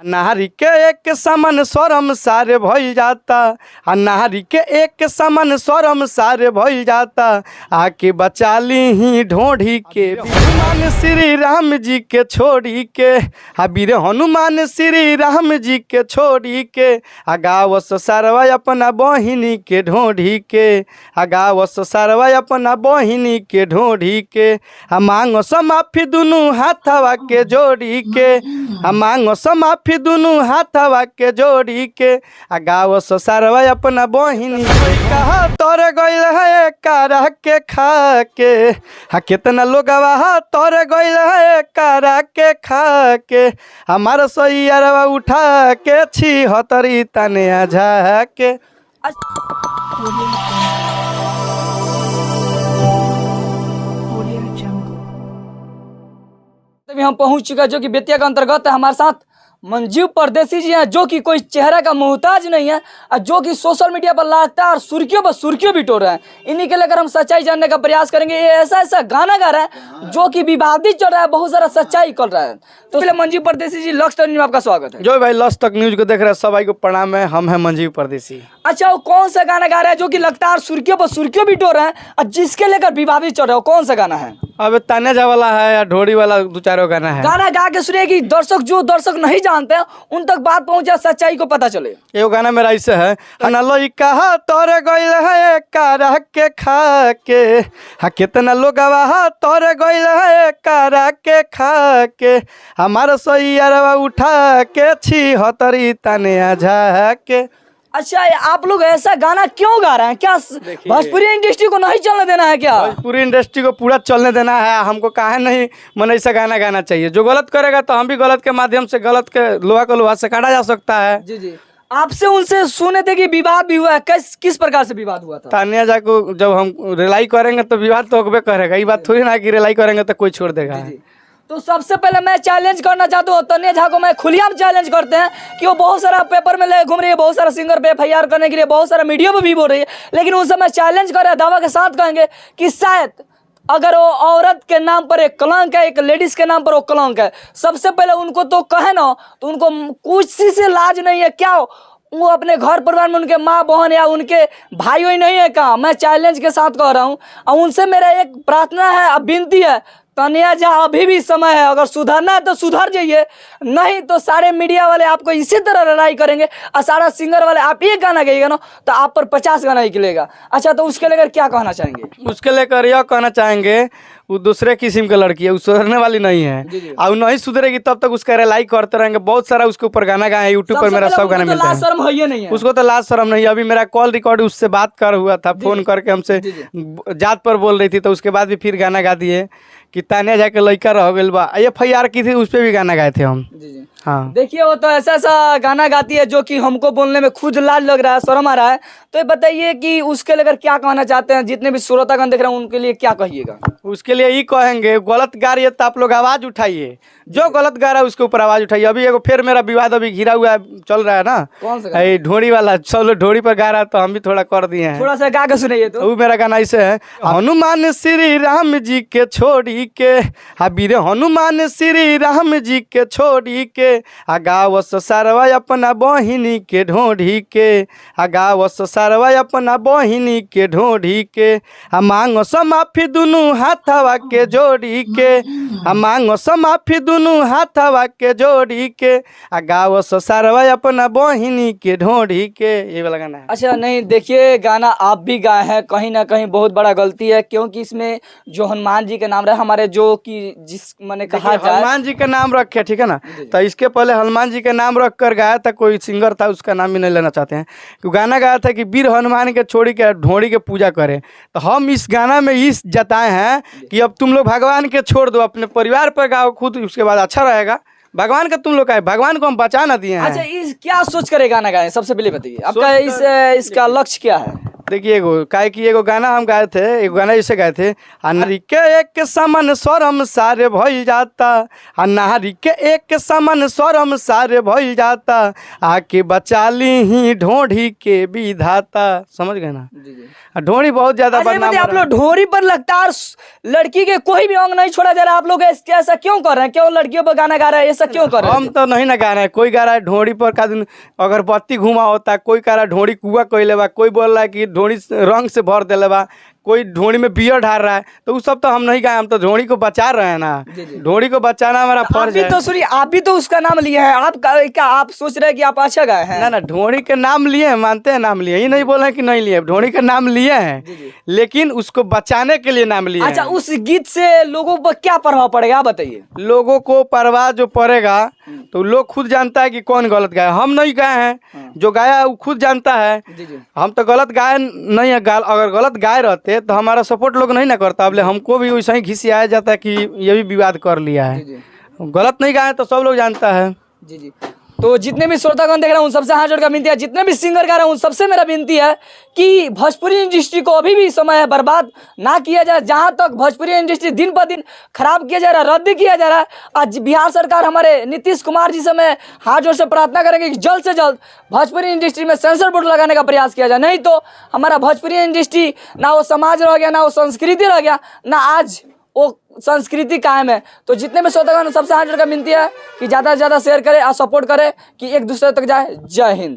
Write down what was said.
नारी के एक समान शरम सारे भइल जाता, नारी के एक समान शरम सारे भइल जाता, आके बचा ली ही ढोढ़ी के। हनुमान श्री राम जी के छोड़ी के, वीर हनुमान श्री राम जी के छोड़ी के, गावस सरवा अपना बहिनी के ढोढ़ी के, गावस सरवा अपना बहिनी के ढोढ़ी के, मांगो समाफी दुनू हाथवा के जोड़ी के, मांगो समाफी दुनू हाथवा के जोड़ी के, गावस सरवा अपना बहिनी। कहा तोर गइल है कारा के खा के, कितना लोगवा तोर गइल है कारा के खा के, हमारा सैयरवा उठा के छी हतरी तने आझा के। हम पहुंच चुका जो कि बेतिया का अंतर्गत है। हमारे साथ मंजीव परदेसी जी हैं जो कि कोई चेहरा का मोहताज नहीं है और जो कि सोशल मीडिया पर लगातार सुर्खियों पर सुर्खियों बिटोर रहे हैं। इन्हीं के लेकर हम सच्चाई जानने का प्रयास करेंगे। ये ऐसा गाना गा रहा है जो कि विवादित चल रहा है, बहुत सारा सच्चाई कर रहा है। तो पहले मंजीव परदेसी जी, लक्ष्य तक न्यूज में आपका स्वागत है। जो भाई लक्ष्य तक न्यूज को देख रहे हैं सब भाई को प्रणाम है, हम हैं मंजीव परदेसी। अच्छा, वो कौन सा गाना गा रहा है जो कि लगातार सुर्खियों पर सुर्खियों बिटोर रहे हैं और जिसके लेकर विवादित चल रहा है, कौन सा गाना है? अब ताने जा वाला है या ढोड़ी वाला दो चारों गाना है। गाना गा के सुनिए कि दर्शक जो दर्शक नहीं जानते हैं उन तक बात पहुंचे, सच्चाई को पता चले। एगो गाना मेरा ऐसे है, हनलोई कहा तोर गइल है कारा के खा के, कितना लोगवा तोर गइल है कारा के खा के, हमारा सैयरवा उठा के छी हतरी तने आझा के। अच्छा, आप लोग ऐसा गाना क्यों गा रहे हैं? क्या भोजपुरी इंडस्ट्री को नहीं चलने देना है क्या? भोजपुरी इंडस्ट्री को पूरा चलने देना है, हमको काहे नहीं मन ऐसा गाना गाना चाहिए। जो गलत करेगा तो हम भी गलत के माध्यम से गलत के लोहा को लोहा से काटा जा सकता है। जी जी, आपसे उनसे सुने थे कि विवाद भी हुआ है, किस प्रकार से विवाद हुआ था? तानिया जा को जब हम रिलाई करेंगे तो विवाद तो होबे करेगा। ये बात थोड़ी ना कि रिलाई करेंगे तो कोई छोड़ देगा। तो सबसे पहले मैं चैलेंज करना चाहता हूँ तन्या झा को। मैं खुलेआम चैलेंज करते हैं कि वो बहुत सारा पेपर में ले घूम रही है, बहुत सारा सिंगर पे FIR करने के लिए बहुत सारा मीडिया में भी बोल रही है, लेकिन उनसे मैं चैलेंज कर रहा है, दावा के साथ कहेंगे कि शायद अगर वो औरत के नाम पर एक कलंक है, एक लेडीज के नाम पर वो कलंक है, सबसे पहले उनको तो कहे ना तो उनको कुछ से लाज नहीं है क्या? वो अपने घर परिवार में उनके माँ बहन या उनके भाइयों ही नहीं है क्या? मैं चैलेंज के साथ कह रहा हूँ और उनसे मेरा एक प्रार्थना है, अब विनती है, तनिया जा अभी भी समय है, अगर सुधरना है तो सुधर जाइए, नहीं तो सारे मीडिया वाले आपको इसी तरह लड़ाई करेंगे और सारा सिंगर वाले आप एक गाना गाइएगा ना तो आप पर 50 गाना निकलेगा। अच्छा, तो उसके लेकर क्या कहना चाहेंगे? उसके लेकर यह कहना चाहेंगे वो दूसरे किस्म की लड़की है, वो सुधरने वाली नहीं है और नहीं सुधरेगी तब तक उसका रिलाई करते रहेंगे। बहुत सारा उसके ऊपर गाना गाए, यूट्यूब पर मेरा सब गाना मिलता है। शर्म है नहीं है उसको तो लाज शर्म नहीं है। अभी मेरा कॉल रिकॉर्ड उससे बात कर हुआ था, फोन करके हमसे जात पर बोल रही थी, तो उसके बाद भी फिर गाना गा दिए कि तानिया जाके लड़का रह गइल बा। FIR की थी, उस पर भी गाना गाए थे हम। हाँ, देखिए वो तो ऐसा गाना गाती है जो कि हमको बोलने में खुद लाज लग रहा है, शर्म आ रहा है। तो ये बताइए कि उसके लेकर क्या कहना चाहते हैं? जितने भी श्रोतागण देख रहे हैं उनके लिए क्या कहिएगा? उसके लिए ये कहेंगे गलत गा रही है तो आप लोग आवाज उठाइए, जो गलत गा रहा है उसके ऊपर आवाज उठाइए। अभी एगो फिर मेरा विवाद अभी घिरा हुआ चल रहा है ना, कौन सा? ढोड़ी वाला, सब लोग ढोड़ी पर गा रहा है तो हम भी थोड़ा कर दिए हैं। थोड़ा सा गा के सुनाइए। तो वो मेरा गाना ऐसे है, हनुमान श्री राम जी के छोड़ी के, वीर हनुमान श्री राम जी के छोड़ी के, गावस सरवा अपना बहिनी के ढोढ़ी के, गावस सरवा अपना बहिनी के ढोढ़ी के, मांगो समाफी दुनू हाथवा के जोड़ी के, मांगो समाफी दुनू हाथवा के जोड़ी के, गावस सरवा अपना बहिनी के ढोढ़ी के। ये वाला गाना है। अच्छा, नहीं देखिए गाना आप भी गाए हैं, कहीं ना कहीं बहुत बड़ा गलती है, क्योंकि इसमें जो हनुमान जी के नाम रहे हमारे, जो कि जिस मैंने कहा जाए हनुमान जी का नाम रखे, ठीक है ना, तो इसके पहले हनुमान जी के नाम रख कर गाया था कोई सिंगर था, उसका नाम भी नहीं लेना चाहते हैं, कि गाना गाया था कि वीर हनुमान के छोड़ी के ढोड़ी के पूजा करें। तो हम इस गाना में इस जताए हैं कि अब तुम लोग भगवान के छोड़ दो, अपने परिवार पर गाओ खुद, उसके बाद अच्छा रहेगा। भगवान का तुम लोग का, भगवान को हम बचा ना दिए हैं। अच्छा, इस क्या सोच कर गाना गाए? सबसे पहले बताइए आपका इसका लक्ष्य क्या है? देखिए एगो गाना हम गाए थे, एगो गाना ऐसे गाए थे, आ नारी के एक समान शरम सारे भइल जाता, आ नारी के एक समान शरम सारे भइल जाता, आके बचा ली ही ढोढ़ी के विधाता। समझ गए ना? ढोढ़ी बहुत ज्यादा बदनाम आप लोग ढोरी पर लगातार लड़की के कोई भी अंग नहीं छोड़ा जा रहा, आप लोग ऐसा क्यों कर रहे हैं? क्यों लड़कियों पर गाना गा रहे हैं? ऐसा क्यों कर रहे हैं? हम तो नहीं ना गा रहे हैं, कोई गा रहा है ढोड़ी पर का दिन अगरबत्ती घुमा होता, कोई कह रहा है ढोड़ी कुआ कोई बा, कोई बोल रहा है कि ढोड़ी रंग से भर देले बा, कोई ढोड़ी में बियर ढार रहा है, तो वो सब तो हम नहीं गाए, हम तो ढोड़ी को बचा रहे हैं ना। ढोड़ी को बचाना हमारा फर्ज है। तो सुनिए, आप भी तो उसका नाम लिए हैं, आप क्या आप सोच रहे हैं कि आप अच्छा गाए हैं? ना ढोड़ी के नाम लिए हैं, मानते हैं नाम लिए, ये नहीं बोल रहे कि नहीं लिए, ढोड़ी का नाम लिए हैं, लेकिन उसको बचाने के लिए नाम लिए। अच्छा, उस गीत से लोगों पर क्या प्रभाव पड़ेगा बताइए? लोगों को प्रभाव जो पड़ेगा तो लोग खुद जानता है कि कौन गलत गाया, हम नहीं गाए हैं, जो गाया वो खुद जानता है। हम तो गलत गाए नहीं है, अगर गलत गाए रहते तो हमारा सपोर्ट लोग नहीं ना करता, अब हमको भी वैसा ही घिसियाया जाता है कि ये भी विवाद कर लिया है। गलत नहीं गाए तो सब लोग जानता है। जी। तो जितने भी श्रोतागण देख रहे हैं उन सबसे हाथ जोड़ कर विनती है, जितने भी सिंगर गा रहे हैं उन सबसे मेरा विनती है कि भोजपुरी इंडस्ट्री को अभी भी समय है बर्बाद ना किया जाए। जहां तक भोजपुरी इंडस्ट्री दिन पर दिन खराब किया जा रहा है, रद्द किया जा रहा है। आज बिहार सरकार हमारे नीतीश कुमार जी से मैं हाथ जोड़ से प्रार्थना करेंगे कि जल्द से जल्द भोजपुरी इंडस्ट्री में सेंसर बोर्ड लगाने का प्रयास किया जाए, नहीं तो हमारा भोजपुरी इंडस्ट्री ना वो समाज रह गया, ना वो संस्कृति रह गया, ना आज वो संस्कृति कायम है। तो जितने भी श्रोतागण सबसे हाथ जोड़ कर विनती है कि ज़्यादा से ज़्यादा शेयर करें और सपोर्ट करें कि एक दूसरे तक जाए। जय हिंद।